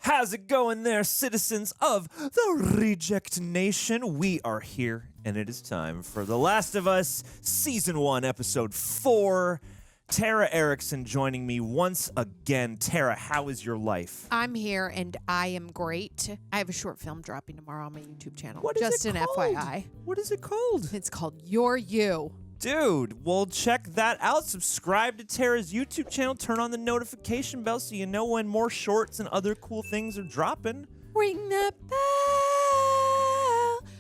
How's it going there, citizens of the Reject Nation? We are here, and it is time for The Last of Us Season 1, Episode 4. Tara Erickson joining me once again. Tara, how is your life? I'm here, and I am great. I have a short film dropping tomorrow on my YouTube channel. What is Just it an called? FYI. What is it called? It's called You're You. Dude, well, check that out. Subscribe to Tara's YouTube channel. Turn on the notification bell so you know when more shorts and other cool things are dropping. Ring the bell.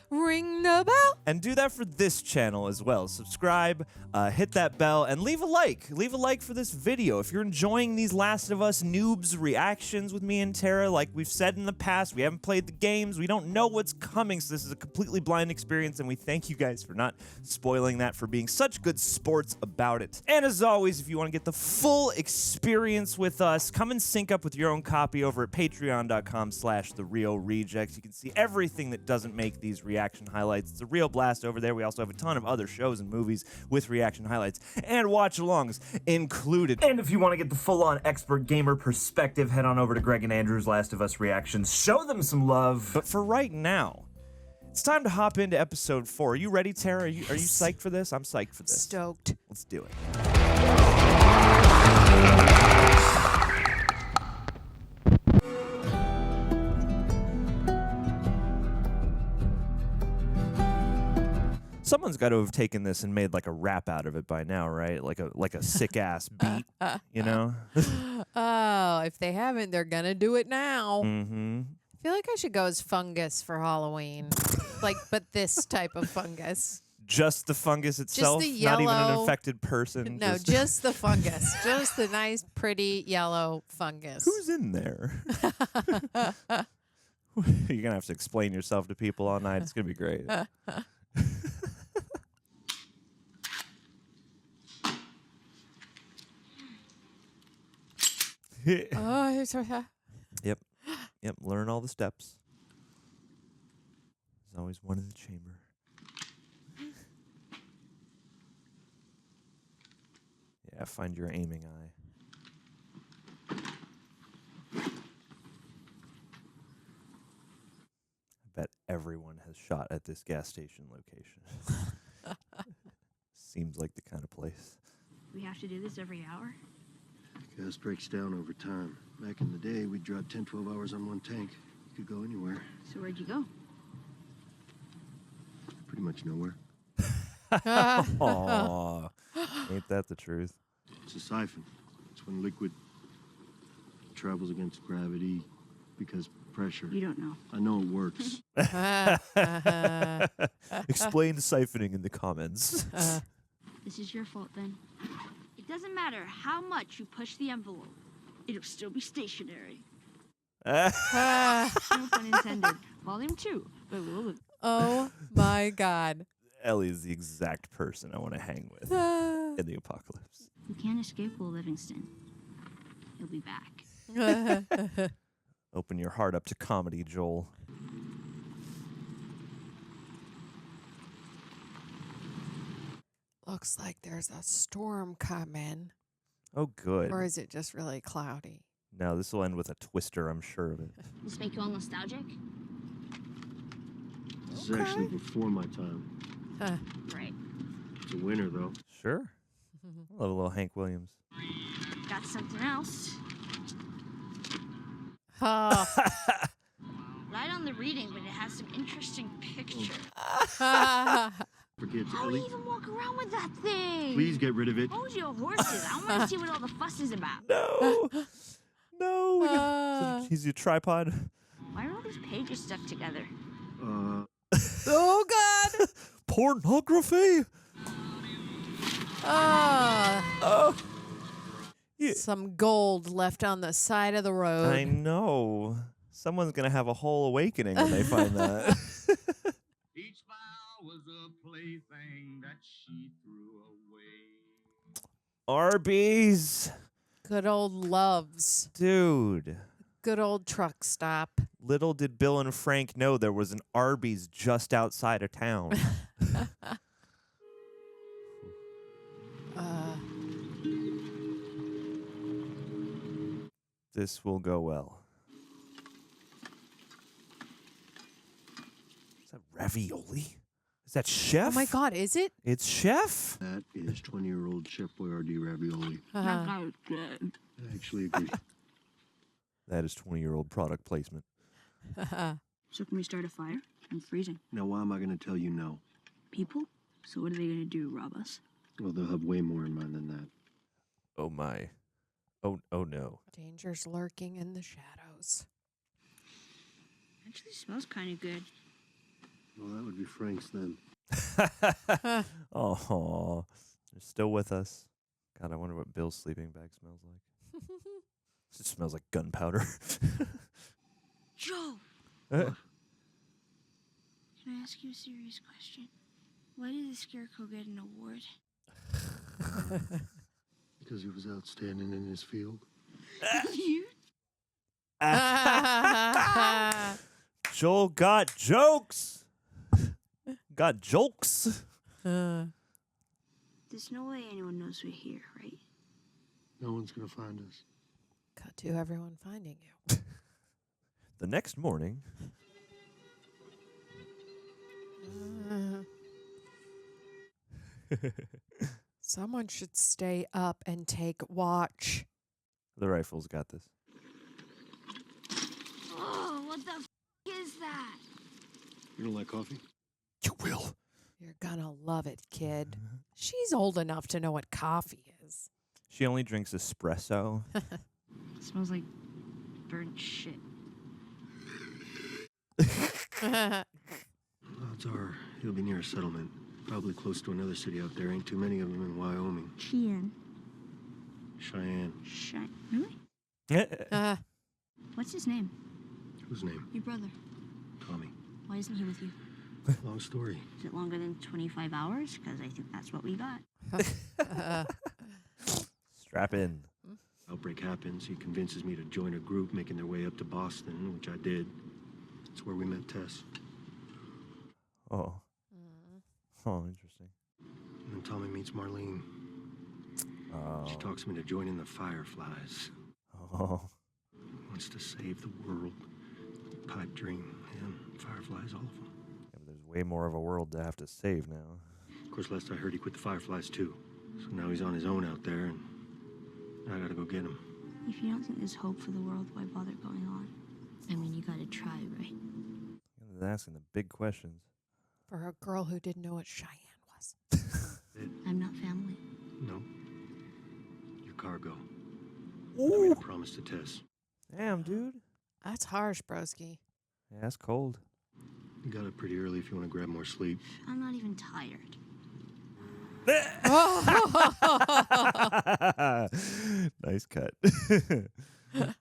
Ring the bell. And do that for this channel as well. Subscribe, hit that bell, and leave a like. Leave a like for this video. If you're enjoying these Last of Us noobs reactions with me and Tara, like we've said in the past, we haven't played the games, we don't know what's coming, so this is a completely blind experience, and we thank you guys for not spoiling that, for being such good sports about it. And as always, if you want to get the full experience with us, come and sync up with your own copy over at patreon.com/TheRealRejects. You can see everything that doesn't make these reaction highlights. It's a real blast over there. We also have a ton of other shows and movies with reaction highlights and watch-alongs included. And if you want to get the full-on expert gamer perspective, head on over to Greg and Andrew's Last of Us reactions. Show them some love. But for right now, it's time to hop into episode 4. Are you ready, Tara? Are you psyched for this? I'm psyched for this. Stoked. Let's do it. Someone's got to have taken this and made like a rap out of it by now, right? Like a sick ass beat, you know? Oh, if they haven't, they're gonna do it now. Mm-hmm. I feel like I should go as fungus for Halloween. But this type of fungus. Just the fungus itself, the not even an yellow- infected person. No, just the fungus. Just the nice, pretty yellow fungus. Who's in there? You're gonna have to explain yourself to people all night. It's gonna be great. Oh, Yep. Learn all the steps. There's always one in the chamber. Yeah, find your aiming eye. I bet everyone has shot at this gas station location. Seems like the kind of place. We have to do this every hour? Gas breaks down over time. Back in the day, we'd drive 10, 12 hours on one tank. You could go anywhere. So where'd you go? Pretty much nowhere. Aww. Ain't that the truth? It's a siphon. It's when liquid travels against gravity because pressure. You don't know. I know it works. Explain siphoning in the comments. This is your fault then. It doesn't matter how much you push the envelope. It'll still be stationary. No pun intended. Volume 2. Oh my God. Ellie is the exact person I want to hang with in the apocalypse. You can't escape Will Livingston. He'll be back. Open your heart up to comedy, Joel. Looks like there's a storm coming. Oh, good. Or is it just really cloudy? No, this will end with a twister, I'm sure of it. This make you all nostalgic? This is actually before my time. Right. It's a winner, though. Sure. I love a little Hank Williams. Got something else. Oh. Light on the reading, but it has some interesting pictures. Forget How do Ellie. you even walk around with that thing? Please get rid of it. Hold your horses. I want to see what all the fuss is about. No. No. He's your tripod. Why are all these pages stuck together? Oh, God. Pornography. Oh. Yeah. Some gold left on the side of the road. I know. Someone's going to have a whole awakening when they find that. Each smile was a plaything that she threw away. Arby's. Good old Loves. Dude. Good old truck stop. Little did Bill and Frank know there was an Arby's just outside of town. This will go well. ravioli? Is that Chef? Oh my God, is it? It's Chef? That is 20-year-old Chef Boyardee ravioli. That guy was good. I actually agree. That is 20-year-old product placement. So can we start a fire? I'm freezing. Now, why am I going to tell you no? People? So what are they gonna do, rob us? Well, they'll have way more in mind than that. Oh my. Oh no. Danger's lurking in the shadows. Actually smells kind of good. Well, that would be Frank's then. Oh, they're still with us. God, I wonder what Bill's sleeping bag smells like. It smells like gunpowder. Joe! Uh, Can I ask you a serious question? Why did the Scarecrow get an award? Because he was outstanding in his field. You? Joel got jokes. Got jokes. There's no way anyone knows we're here, right? No one's going to find us. Cut to everyone finding you. The next morning. Someone should stay up and take watch. The rifle's got this. Oh, what the is that? You don't like coffee? You will. You're gonna love it, kid. She's old enough to know what coffee is. She only drinks espresso. It smells like burnt shit. Odds are he'll be near a settlement. Probably close to another city out there. Ain't too many of them in Wyoming. Cheyenne. Really? What's his name? Whose name? Your brother. Tommy. Why isn't he with you? Long story. Is it longer than 25 hours? Because I think that's what we got. Strap in. Outbreak happens. He convinces me to join a group making their way up to Boston, which I did. That's where we met Tess. Oh. Oh, interesting. And then Tommy meets Marlene. Oh. She talks me to join in the Fireflies. Oh. Wants to save the world. Pipe dream. Yeah, Fireflies, all of them. Yeah, but there's way more of a world to have to save now. Of course, last I heard he quit the Fireflies too. So now he's on his own out there, and I gotta go get him. If you don't think there's hope for the world, why bother going on? I mean, you gotta try, right? They're asking the big questions. For a girl who didn't know what Cheyenne was. I'm not family. No. Your cargo. I made a promise to Tess. Damn, dude. That's harsh, broski. Yeah, that's cold. You got up pretty early if you want to grab more sleep. I'm not even tired. Nice cut.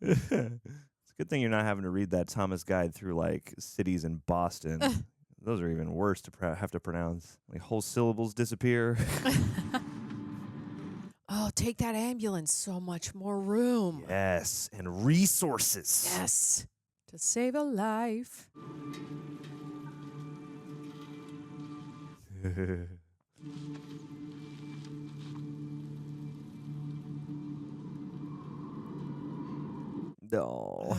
It's a good thing you're not having to read that Thomas guide through like cities in Boston. Those are even worse to have to pronounce. Like whole syllables disappear. Oh, take that ambulance. So much more room. Yes, and resources. Yes. To save a life. No.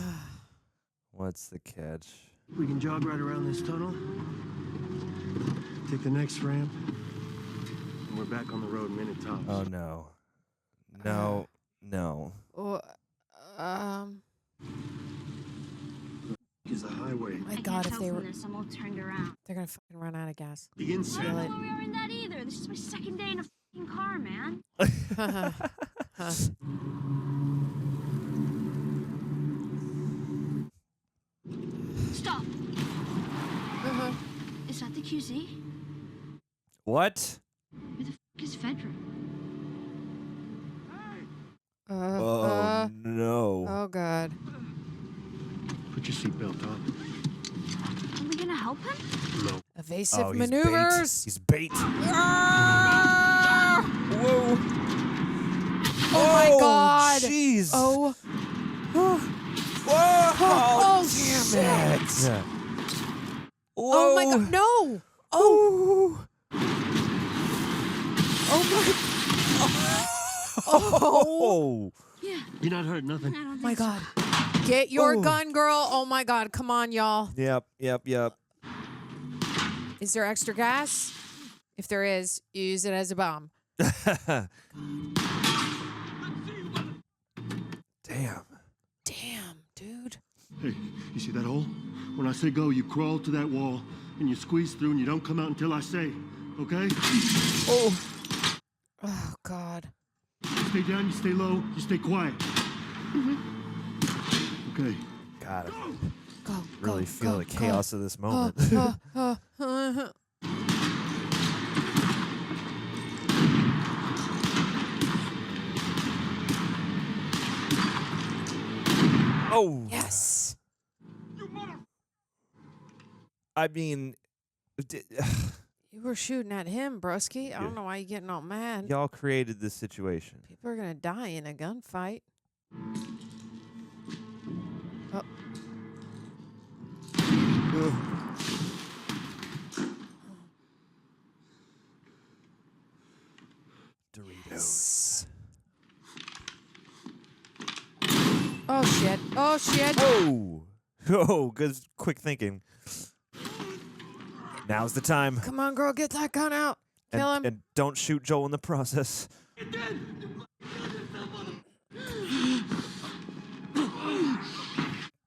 What's the catch? We can jog right around this tunnel. Take the next ramp. And we're back on the road minute tops. Oh, no. No. No. Oh, Is the highway. my God, if they were, I'm all turned around. they're gonna fucking run out of gas. The inside. Feel it. Oh, we aren't that either. This is my second day in a fucking car, man. Stop. Is that the QZ? What? Where the fuck is Fedra? Oh, no. Oh, God. Put your seatbelt on. Are we gonna help him? No. Evasive Oh, he's maneuvers. Bait. He's bait. Ah! Whoa. Oh, my God. Jeez. Oh. Whoa. Oh, damn it. shit. Whoa. Oh, my God. No. Oh. Oh. Yeah. You're not hurt, nothing. I don't My think so. God. Get your Oh. gun, girl. Oh, my God. Come on, y'all. Yep. Is there extra gas? If there is, use it as a bomb. Damn. Damn, dude. Hey, you see that hole? When I say go, you crawl to that wall and you squeeze through and you don't come out until I say, okay? Oh. Oh, God. You stay down, you stay low, you stay quiet. Okay. God, I Go, really go, feel go, the chaos of this moment. Oh. Yes. I mean, You were shooting at him, broski. I don't know why you're getting all mad. y'all created this situation. People are going to die in a gunfight. Oh. Doritos. Oh, shit. Oh, shit. Whoa. Oh, good, quick thinking. Now's the time. Come on, girl. Get that gun out. Kill him. And don't shoot Joel in the process.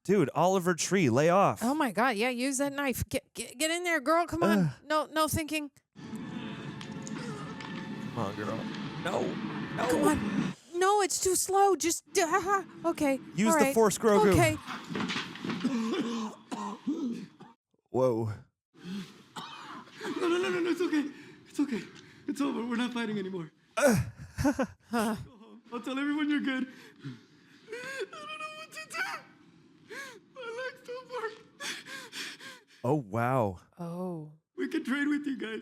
Dude, Oliver Tree, lay off. Oh, my God. Yeah, use that knife. Get in there, girl. Come on. No thinking. Come on, girl. No. No. Come on. No, it's too slow. Just okay. Use all the right. Force, Grogu. Okay. Whoa. No, it's okay. It's okay. It's over. We're not fighting anymore. Go home. I'll tell everyone you're good. I don't know what to do. My legs don't work. Oh, wow. Oh. We can trade with you guys.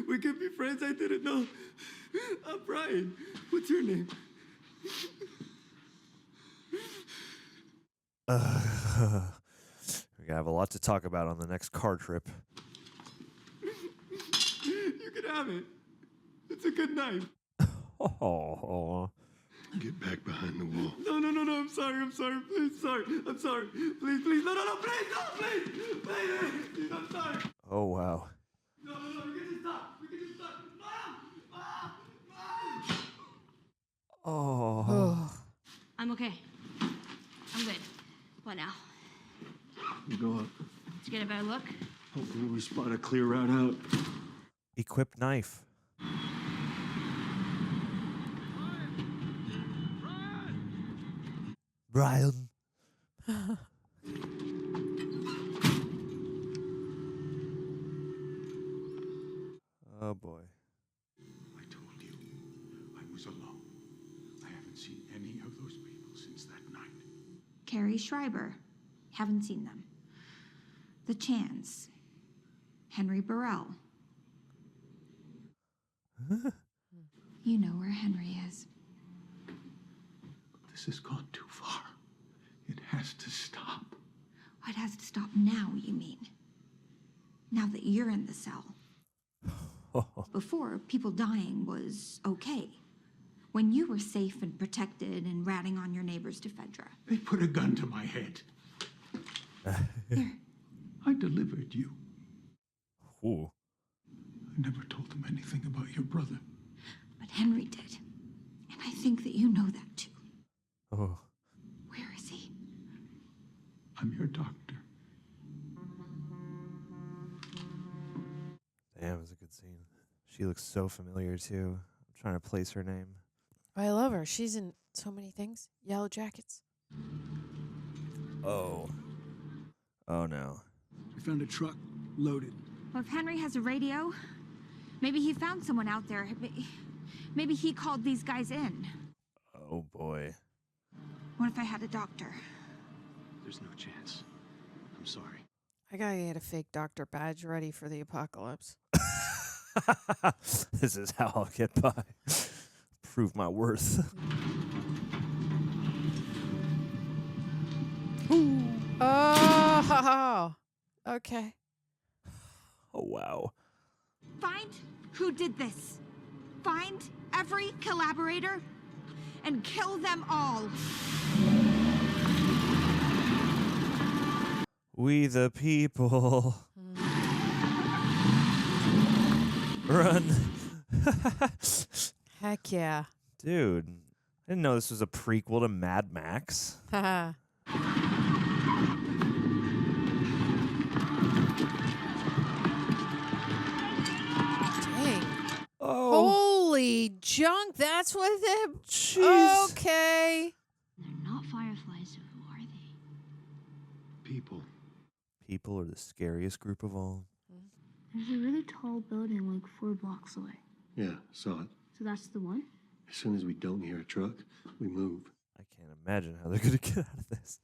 We can be friends. I didn't know. I'm Brian. What's your name? We're gonna have a lot to talk about on the next car trip. You can have it. It's a good knife. Oh. Get back behind the wall. No. I'm sorry. Please, sorry. I'm sorry. Please. No. Please. I'm sorry. Oh, wow. No. We can just stop. Mom. Oh. I'm okay. I'm good. What now? You go up. To get a better look? Hopefully we spot a clear route out. Equipped knife. Brian. Oh, boy. I told you I was alone. I haven't seen any of those people since that night. Carrie Schreiber. Haven't seen them. The Chans. Henry Burrell. You know where Henry is. This has gone too far. It has to stop. It has to stop now, you mean? Now that you're in the cell. Before, people dying was okay. When you were safe and protected and ratting on your neighbors to Fedra. They put a gun to my head. Here. I delivered you. Ooh. I never told them anything about your brother. But Henry did. And I think that you know that too. Oh. Where is he? I'm your doctor. Damn, it was a good scene. She looks so familiar, too. I'm trying to place her name. I love her. She's in so many things. Yellow Jackets. Oh. Oh, no. We found a truck loaded. Well, if Henry has a radio, maybe he found someone out there. Maybe he called these guys in. Oh, boy. What if I had a doctor? There's no chance. I'm sorry. I gotta get a fake doctor badge ready for the apocalypse. This is how I'll get by. Prove my worth. Oh, okay. Oh, wow. Find who did this. Find every collaborator and kill them all. We the people. Run. Heck yeah. Dude, I didn't know this was a prequel to Mad Max. Haha. Dang. Oh, Holy junk. That's what the. jeez. Okay. They're not fireflies, so who are they? People. People are the scariest group of all. There's a really tall building like 4 blocks away. Yeah, saw it. So that's the one? As soon as we don't hear a truck, we move. I can't imagine how they're going to get out of this.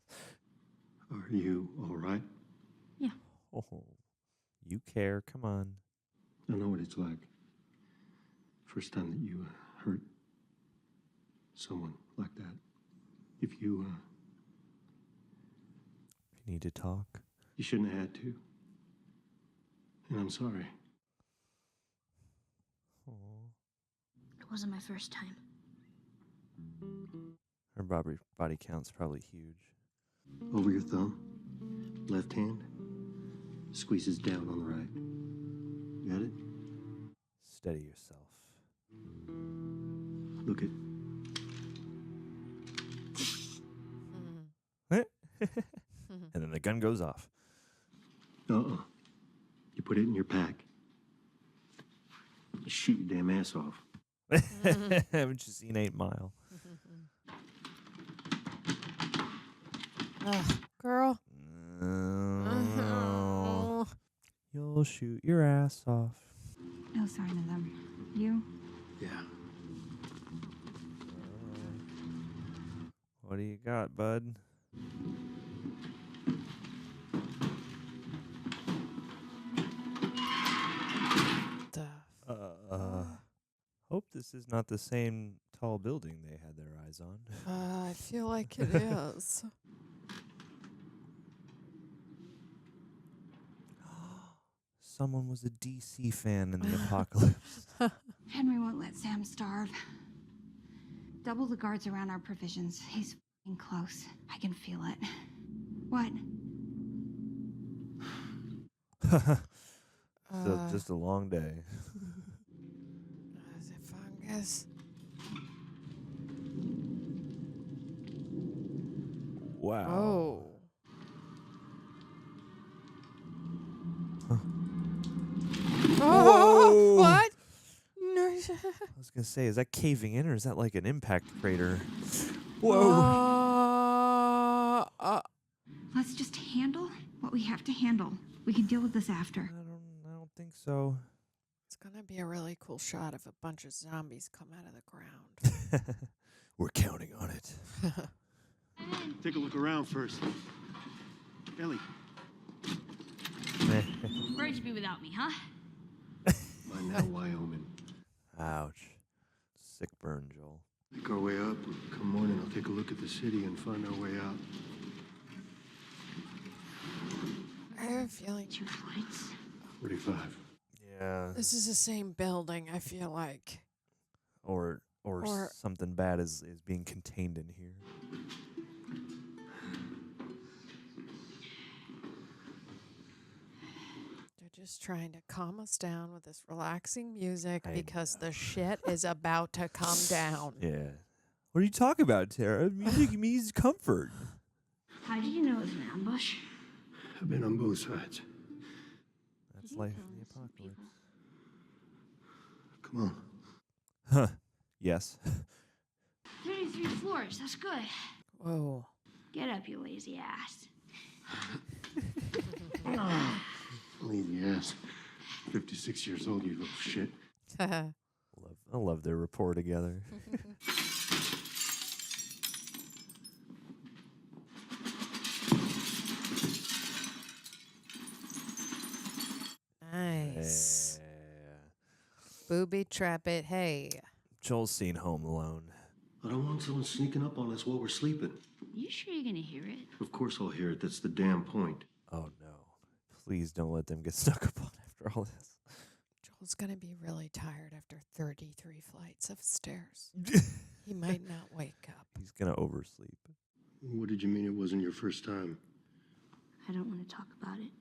Are you all right? Yeah. Oh, you care. Come on. I know what it's like. First time that you hurt someone like that. If you need to talk. you shouldn't have had to. And I'm sorry. Aw. It wasn't my first time. Her body count's probably huge. Over your thumb. Left hand. Squeezes down on the right. Got it? Steady yourself. Look it. And then the gun goes off. Uh-uh. You put it in your pack. You shoot your damn ass off. Haven't you seen 8 Mile? Girl. No. You'll shoot your ass off. No sign of them. You? Yeah. What do you got, bud? Hope this is not the same tall building they had their eyes on. I feel like it is. Someone was a DC fan in the apocalypse. Henry won't let Sam starve. Double the guards around our provisions. He's f***ing close. I can feel it. What? So just a long day. Is it fungus? Wow. Oh. Whoa. What? No. I was gonna say, is that caving in or is that like an impact crater? Whoa. Let's just handle what we have to handle. We can deal with this after. I don't think so. It's gonna be a really cool shot if a bunch of zombies come out of the ground. We're counting on it. Take a look around first. Ellie. Where'd you be without me, huh? By now, Wyoming. Ouch. Sick burn, Joel. Make our way up, and come morning, I'll take a look at the city and find our way out. I have a feeling 2 flights. 45. Yeah. this is the same building. I feel like. Or Or- something bad is being contained in here. They're just trying to calm us down with this relaxing music I because the shit is about to come down. Yeah. What are you talking about, Tara? Music means comfort. How did you know it was an ambush? I've been on both sides. That's life in the apocalypse. Come on. Huh. Yes. 33 floors, that's good. Whoa. Get up, you lazy ass. Lazy ass. 56 years old, you little shit. I love their rapport together. Nice. Yeah. Booby trap it. Hey. Joel's seen Home Alone. I don't want someone sneaking up on us while we're sleeping. You sure you're gonna hear it? Of course I'll hear it. That's the damn point. Oh no. Please don't let them get snuck up on after all this. Joel's going to be really tired after 33 flights of stairs. He might not wake up. He's gonna oversleep. What did you mean it wasn't your first time? I don't want to talk about it.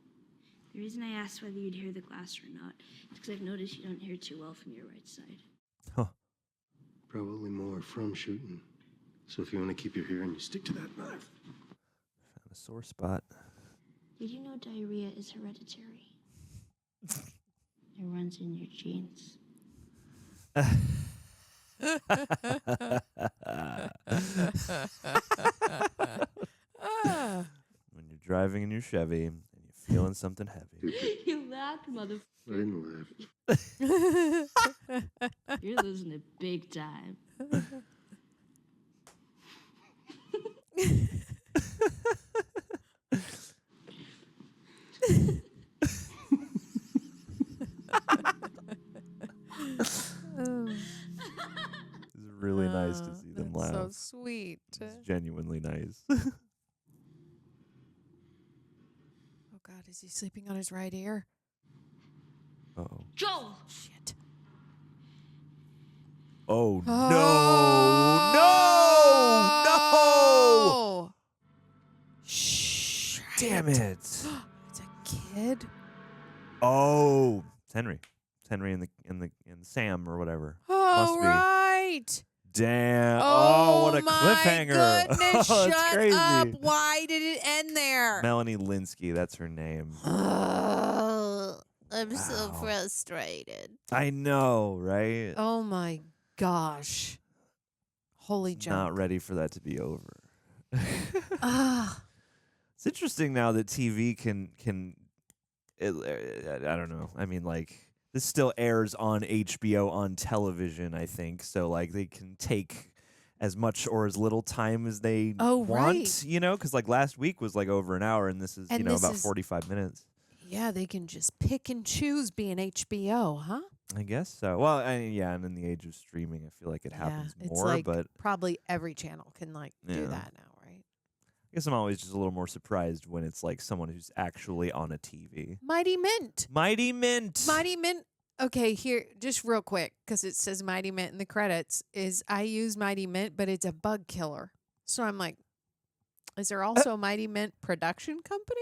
The reason I asked whether you'd hear the glass or not is because I've noticed you don't hear too well from your right side. Huh. Probably more from shooting. So if you want to keep your hearing, you stick to that knife. Found a sore spot. Did you know diarrhea is hereditary? It runs in your genes. When you're driving in your Chevy and you're feeling something heavy. You laughed, motherfucker. I didn't laugh. You're losing it big time. It's really nice to see them laugh. So sweet. It's genuinely nice. Oh God, is he sleeping on his right ear? Uh-oh. Joel! Shit. Oh, no. Oh! Shh. Damn it. It's a kid. Oh, it's Henry. It's Henry and Sam or whatever. Oh, Must be. right. Damn. Oh, what a my cliffhanger. Goodness, Oh, that's shut crazy. up. Why did it end there? Melanie Linsky, that's her name. I'm so Wow. frustrated. I know, right? Oh my gosh. Holy junk. Not ready for that to be over. Ah. It's interesting now that TV can I don't know. I mean, like, this still airs on HBO on television, I think. So, like, they can take as much or as little time as they want, right. you know? Because, like, last week was, like, over an hour, and this is, And you know, this about is- 45 minutes. Yeah, they can just pick and choose being HBO, huh? I guess so. Well, yeah, and in the age of streaming, I feel like it happens it's more, like but probably every channel can, like, Yeah. do that now, right? I guess I'm always just a little more surprised when it's, like, someone who's actually on a TV. Mighty Mint. Mighty Mint! Mighty Mint. Okay, here, just real quick, because it says Mighty Mint in the credits, is I use Mighty Mint, but it's a bug killer. So I'm like, is there also a Mighty Mint production company?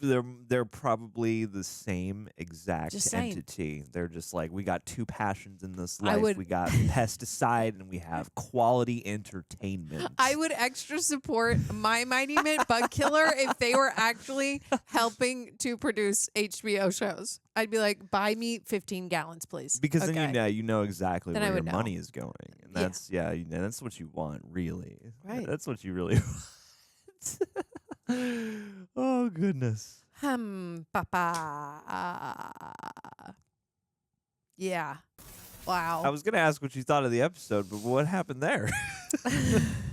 They're probably the same exact Just saying. entity. They're just like, we got two passions in this I life. would- We got pesticide and we have quality entertainment. I would extra support my Mighty Mint bug killer if they were actually helping to produce HBO shows. I'd be like, buy me 15 gallons, please. because okay. then you know exactly Then I where your would know. money is going, and Yeah. that's that's what you want, really. Right. That's what you really want. Oh goodness. Papa. Yeah. Wow. I was gonna ask what you thought of the episode, but what happened there?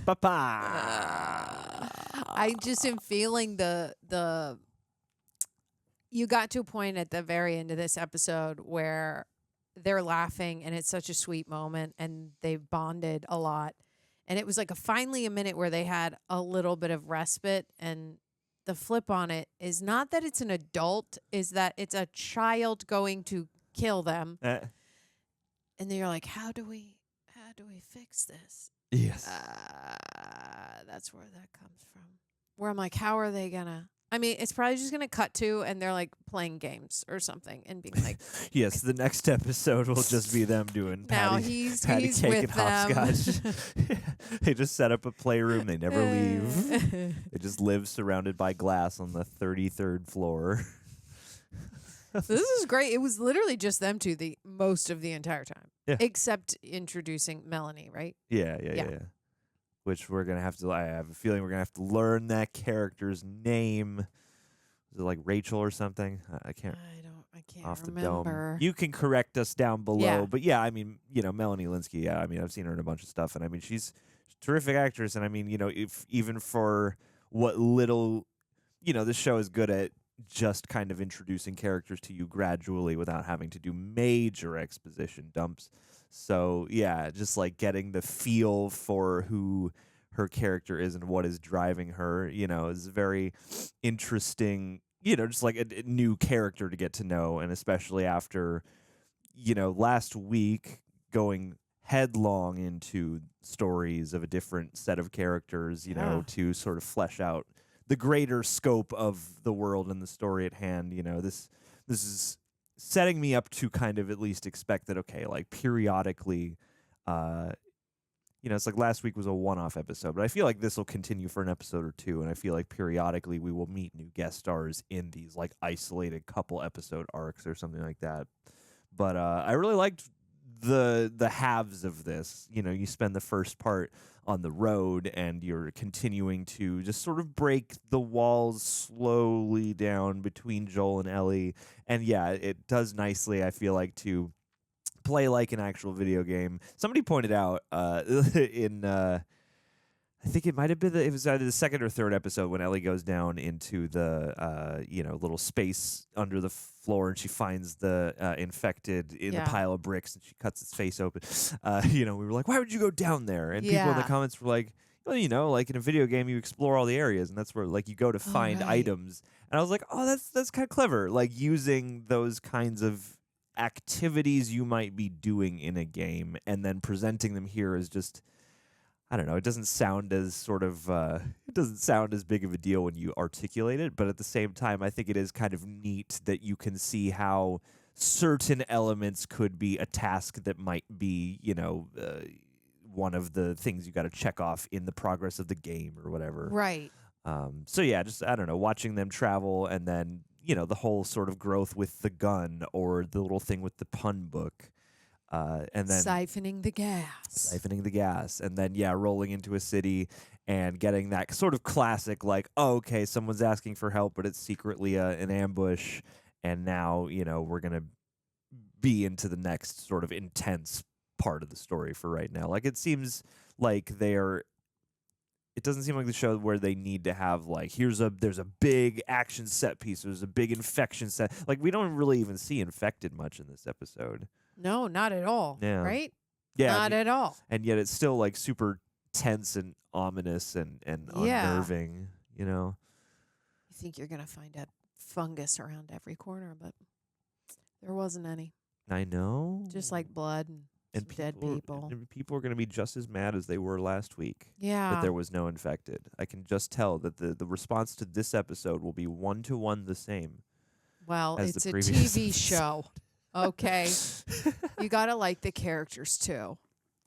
Papa. I just am feeling the you got to a point at the very end of this episode where they're laughing and it's such a sweet moment and they've bonded a lot. And it was like finally a minute where they had a little bit of respite, and the flip on it is not that it's an adult, is that it's a child going to kill them. And then you're like, how do we fix this? Yes. That's where that comes from. Where I'm like, how are they gonna? I mean, it's probably just gonna cut to, and they're like playing games or something, and being like, Yes, the next episode will just be them doing now patty he's cake with and them. hopscotch. They just set up a playroom. They never leave. They just live surrounded by glass on the 33rd floor. This is great. It was literally just them two the most of the entire time, Yeah. except introducing Melanie, right? Yeah. Yeah. Which we're going to have to, I have a feeling we're going to have to learn that character's name. Is it like Rachel or something? I can't. I can't Off the remember. dome. You can correct us down below. Yeah. But yeah, I mean, Melanie Linsky, yeah, I mean, I've seen her in a bunch of stuff. And I mean, she's a terrific actress. And I mean, if even for what little, this show is good at just kind of introducing characters to you gradually without having to do major exposition dumps. So yeah, just like getting the feel for who her character is and what is driving her, is very interesting, just like a new character to get to know. And especially after, last week going headlong into stories of a different set of characters, Yeah. to sort of flesh out the greater scope of the world and the story at hand. You know, this is setting me up to kind of at least expect that, okay, like periodically, you know, it's like last week was a one-off episode, but I feel like this will continue for an episode or two, and I feel like periodically we will meet new guest stars in these like isolated couple episode arcs or something like that. But I really liked the halves of this. You know, you spend the first part on the road, and you're continuing to just sort of break the walls slowly down between Joel and Ellie. And yeah, it does nicely, I feel like, to play like an actual video game. Somebody pointed out in I think it might have been it was either the second or third episode when Ellie goes down into the you know, little space under the floor, and she finds the infected in the pile of bricks, and she cuts its face open. You know, we were like, why would you go down there? And people in the comments were like, well, you know, like in a video game, you explore all the areas, and that's where like you go to find items. And I was like, oh, that's kind of clever, like using those kinds of activities you might be doing in a game and then presenting them here as just, I don't know, it doesn't sound as sort of it doesn't sound as big of a deal when you articulate it, but at the same time I think it is kind of neat that you can see how certain elements could be a task that might be, you know, one of the things you got to check off in the progress of the game or whatever. Right. So yeah, just, I don't know, watching them travel, and then, you know, the whole sort of growth with the gun or the little thing with the pun book. And then siphoning the gas. And then, yeah, rolling into a city and getting that sort of classic, like, oh, okay, someone's asking for help, but it's secretly an ambush. And now, you know, we're going to be into the next sort of intense part of the story for right now. Like, it seems like it doesn't seem like the show where they need to have like, there's a big action set piece, there's a big infection set. Like, we don't really even see infected much in this episode. No, not at all. Yeah. Right? Yeah. Not at all. And yet it's still like super tense and ominous and unnerving, you know? You think you're going to find a fungus around every corner, but there wasn't any. I know. Just like blood and dead people. And people are going to be just as mad as they were last week. Yeah. That there was no infected. I can just tell that the response to this episode will be 1-to-1 the same. Well, as it's the a previous TV show. Okay. You got to like the characters too.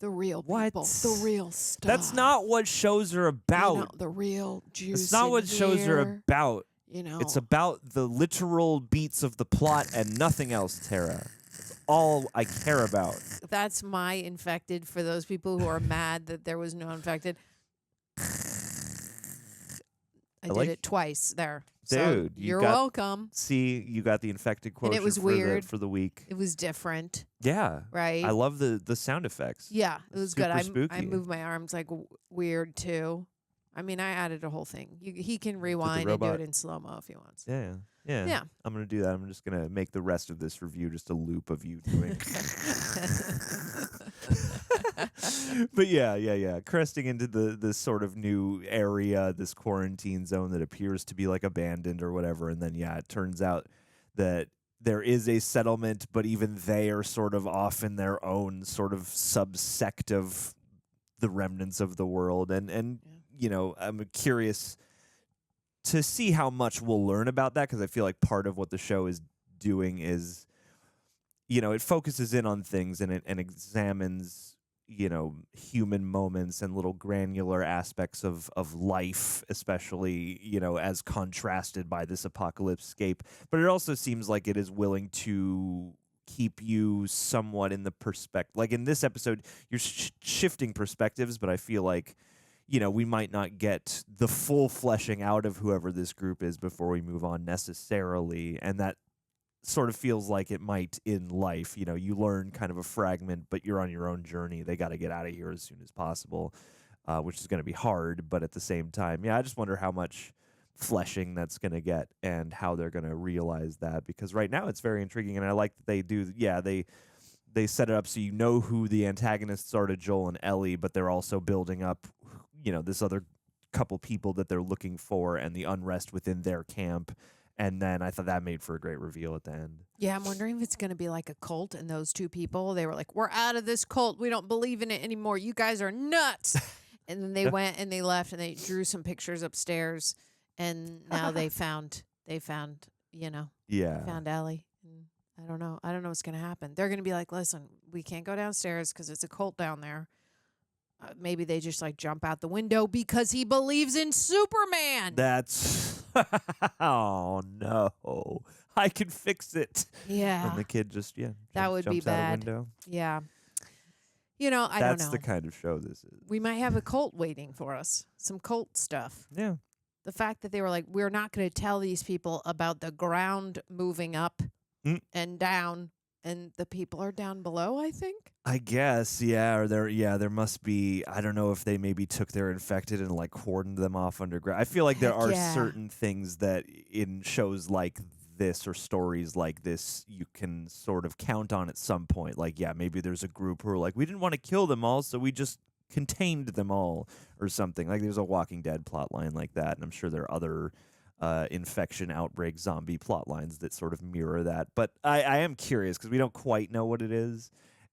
The real people. The real stuff. That's not what shows are about. You know, the real juice. It's not what shows are about. You know. It's about the literal beats of the plot and nothing else, Tara. That's all I care about. That's my infected for those people who are mad that there was no infected. I did it twice there. Dude, so you're welcome. See, you got the infected quotient and it was weird. For the week. It was different. Yeah. Right? I love the sound effects. Yeah, it was good. Spooky. I moved my arms like weird too. I mean, I added a whole thing. He can rewind and do it in slow-mo if he wants. Yeah. I'm going to do that. I'm just going to make the rest of this review just a loop of you doing. But yeah. Cresting into this sort of new area, this quarantine zone that appears to be like abandoned or whatever. And then, yeah, it turns out that there is a settlement, but even they are sort of off in their own sort of subsect of the remnants of the world. And you know, I'm curious to see how much we'll learn about that, because I feel like part of what the show is doing is, you know, it focuses in on things and it examines, you know, human moments and little granular aspects of life, especially, you know, as contrasted by this apocalypse-scape. But it also seems like it is willing to keep you somewhat in the perspective. Like in this episode, you're shifting perspectives, but I feel like, you know, we might not get the full fleshing out of whoever this group is before we move on necessarily. And that sort of feels like it might in life. You know, you learn kind of a fragment, but you're on your own journey. They got to get out of here as soon as possible, which is going to be hard. But at the same time, yeah, I just wonder how much fleshing that's going to get and how they're going to realize that. Because right now it's very intriguing. And I like that they do, they set it up so you know who the antagonists are to Joel and Ellie, but they're also building up, you know, this other couple people that they're looking for and the unrest within their camp. And then I thought that made for a great reveal at the end. Yeah, I'm wondering if it's going to be like a cult, and those two people, they were like, we're out of this cult. We don't believe in it anymore. You guys are nuts. And then they went and they left and they drew some pictures upstairs and now they found Yeah. found Ellie. And I don't know what's gonna happen. They're gonna be like, listen, we can't go downstairs because it's a cult down there. Maybe they just like jump out the window because he believes in Superman. That's oh no. I can fix it. Yeah. And the kid just That would be jumps out a bad. window. Yeah. I don't know. That's the kind of show this is. We might have a cult waiting for us. Some cult stuff. Yeah. The fact that they were like, we're not going to tell these people about the ground moving up and down, and the people are down below, I think. I guess, or there must be, I don't know if they maybe took their infected and like cordoned them off underground. I feel like there are certain things that in shows like this or stories like this you can sort of count on at some point. Like, maybe there's a group who are like, we didn't want to kill them all, so we just contained them all or something. Like there's a Walking Dead plot line like that, and I'm sure there are other infection outbreak zombie plot lines that sort of mirror that. But I am curious because we don't quite know what it is,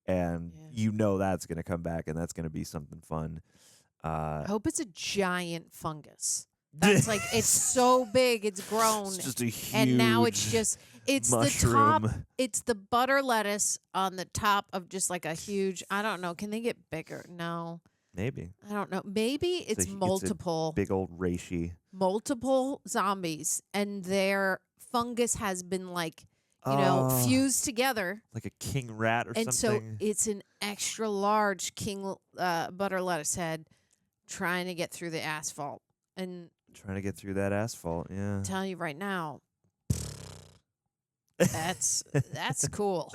and that's going to come back, and that's going to be something fun. I hope it's a giant fungus. That's like, it's so big, it's grown. It's just a huge and now it's mushroom. the top, it's the butter lettuce on the top of just like a huge, I don't know, can they get bigger? No. Maybe. I don't know. Maybe it's multiple. It's a big old reishi. Multiple zombies, and their fungus has been like, fused together. Like a king rat or and something. And so it's an extra large king butter lettuce head trying to get through the asphalt. And trying to get through that asphalt, yeah. I'm telling you right now, that's cool.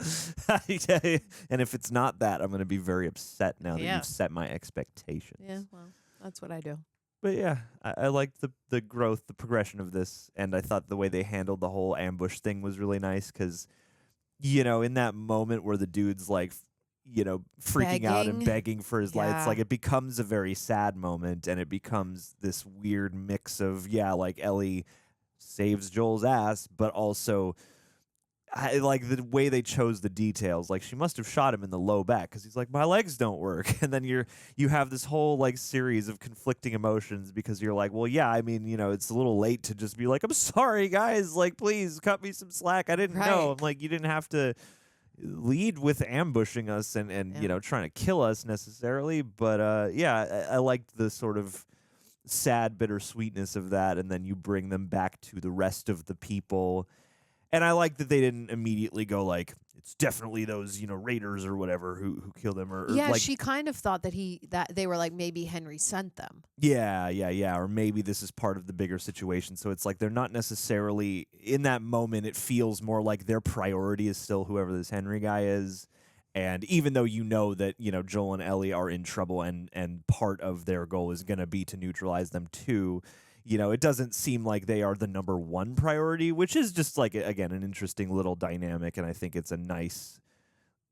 And if it's not that, I'm going to be very upset now that you've set my expectations. Yeah, well, that's what I do. But I liked the growth, the progression of this, and I thought the way they handled the whole ambush thing was really nice because, in that moment where the dude's like, freaking out and begging for his life, it's like it becomes a very sad moment, and it becomes this weird mix of, like Ellie saves Joel's ass, but also I like the way they chose the details. Like, she must have shot him in the low back because he's like, my legs don't work. And then you have this whole like series of conflicting emotions because you're like, well, I mean, it's a little late to just be like, I'm sorry, guys. Like, please cut me some slack. I didn't know. I'm like, you didn't have to lead with ambushing us and trying to kill us necessarily. But I liked the sort of sad bittersweetness of that. And then you bring them back to the rest of the people. And I like that they didn't immediately go like, it's definitely those, raiders or whatever who killed them. Or like, she kind of thought that they were like, maybe Henry sent them. Yeah. Or maybe this is part of the bigger situation. So it's like they're not necessarily, in that moment, it feels more like their priority is still whoever this Henry guy is. And even though that, Joel and Ellie are in trouble and part of their goal is going to be to neutralize them too, it doesn't seem like they are the number one priority, which is just like, again, an interesting little dynamic. And I think it's a nice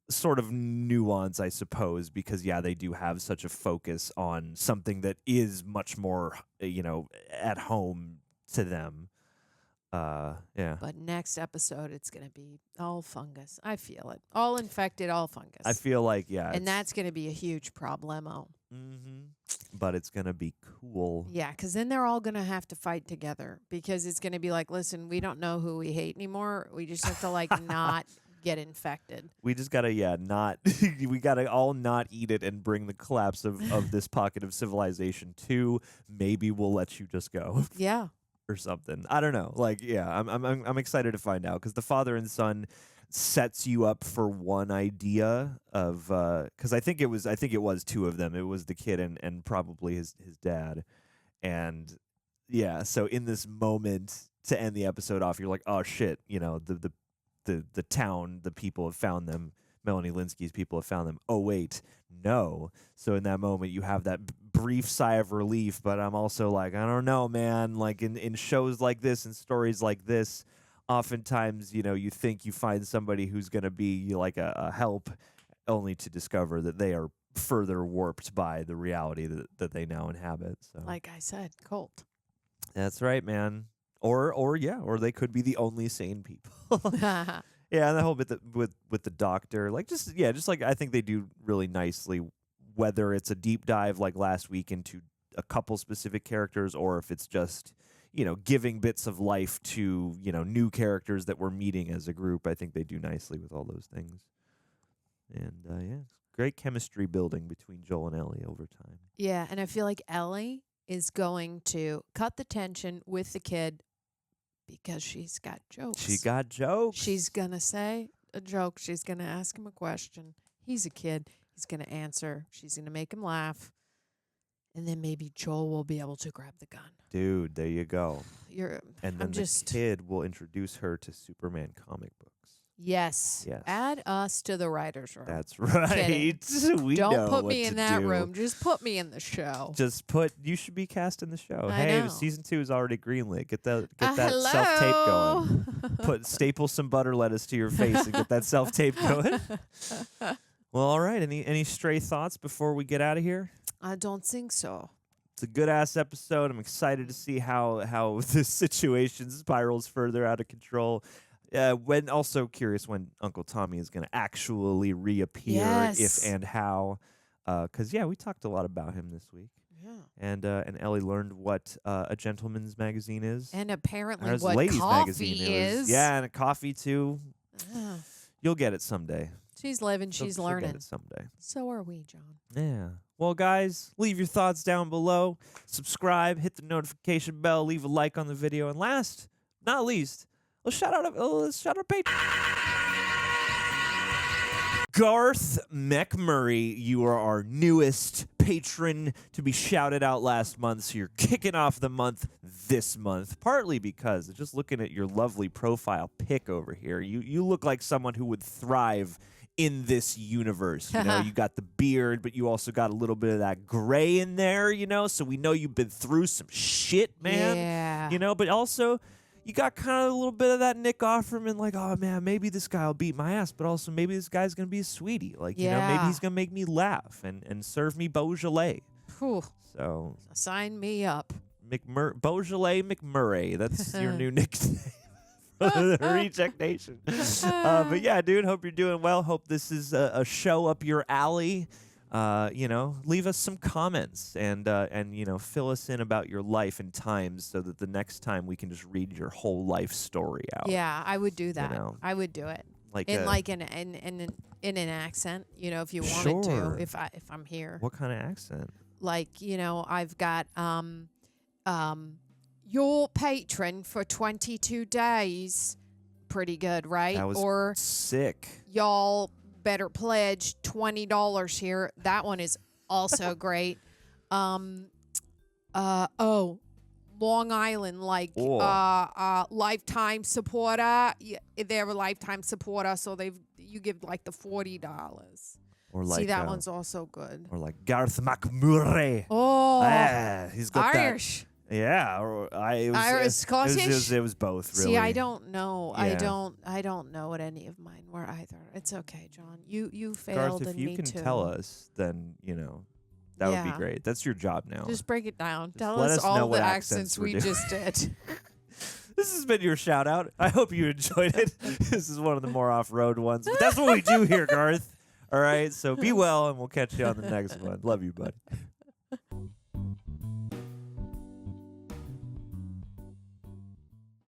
sort of nuance, I suppose, because, they do have such a focus on something that is much more, at home to them. But next episode, it's going to be all fungus. I feel it. All infected, all fungus. I feel like, and that's going to be a huge problemo. Mm-hmm. But it's going to be cool. Yeah, because then they're all going to have to fight together because it's going to be like, listen, we don't know who we hate anymore. We just have to like not get infected. We just got to, not, we got to all not eat it and bring the collapse of this pocket of civilization to maybe we'll let you just go. Yeah. Or something. I don't know. Like, I'm excited to find out because the father and son sets you up for one idea of because I think it was two of them. It was the kid and probably his dad, and so in this moment to end the episode off, you're like, oh shit, the town, the people have found them. Melanie Linsky's people have found them. Oh wait, no. So in that moment, you have that brief sigh of relief, but I'm also like, I don't know, man. Like in shows like this and stories like this, oftentimes, you think you find somebody who's going to be like a help, only to discover that they are further warped by the reality that they now inhabit. So, like I said, cult. That's right, man. Or they could be the only sane people. Yeah, and the whole bit with the doctor, like just like I think they do really nicely, whether it's a deep dive like last week into a couple specific characters or if it's just, giving bits of life to, new characters that we're meeting as a group. I think they do nicely with all those things. And yeah, great chemistry building between Joel and Ellie over time. Yeah, and I feel like Ellie is going to cut the tension with the kid because she's got jokes. She got jokes. She's going to say a joke. She's going to ask him a question. He's a kid. He's going to answer. She's going to make him laugh. And then maybe Joel will be able to grab the gun. Dude, there you go. And then the kid will introduce her to Superman comic books. Yes. Add us to the writer's room. That's right. We Don't know put what me to in that do. room. Just put me in the show. You should be cast in the show. I Hey, know. season 2 is already greenlit. Get that Hello. self-tape going. Staple some butter lettuce to your face and get that self-tape going. Well, all right. Any stray thoughts before we get out of here? I don't think so. It's a good-ass episode. I'm excited to see how this situation spirals further out of control. When also curious when Uncle Tommy is going to actually reappear, if and how. Because, we talked a lot about him this week. Yeah. And Ellie learned what a gentleman's magazine is. And apparently There's what ladies' coffee magazine is. Yeah, and a coffee, too. You'll get it someday. She's living, she's She'll learning. get it someday. So are we, John. Yeah. Well, guys, leave your thoughts down below. Subscribe, hit the notification bell, leave a like on the video. And last, not least, let's shout out our patron. Garth McMurray, you are our newest patron to be shouted out last month, so you're kicking off the month this month, partly because just looking at your lovely profile pic over here, you look like someone who would thrive in this universe. You got the beard, but you also got a little bit of that gray in there, so we know you've been through some shit, man. Yeah. But also you got kind of a little bit of that Nick Offerman, like, oh man, maybe this guy will beat my ass, but also maybe this guy's gonna be a sweetie. Like, maybe he's gonna make me laugh and serve me Beaujolais. Whew. So Sign me up. Beaujolais McMurray. That's your new nickname. The Reject Nation. But yeah, dude, hope you're doing well. Hope this is a show up your alley. Leave us some comments and fill us in about your life and times so that the next time we can just read your whole life story out. Yeah, I would do that. know. I would do it. Like in an accent, if you wanted Sure. to, if I'm here. What kind of accent? Like, I've got your patron for 22 days. Pretty good, right? That was or sick. y'all better pledge $20 here. That one is also great. Long Island, lifetime supporter. They're a lifetime supporter, so you give like the $40. Or like, see, that one's also good. Or like Garth McMurray. Oh, He's got Irish. that. Yeah, Irish, Scottish? It was both, really. See, I don't know. Yeah. I don't know what any of mine were either. It's okay, John. You Garth, failed if and you me can too. tell us, then that would be Yeah. great. That's your job now. Just break it down. Tell let us us know all what the accents accents we're we doing. just did. This has been your shout out. I hope you enjoyed it. This is one of the more off-road ones, but that's what we do here, Garth. All right, so be well, and we'll catch you on the next one. Love you, bud.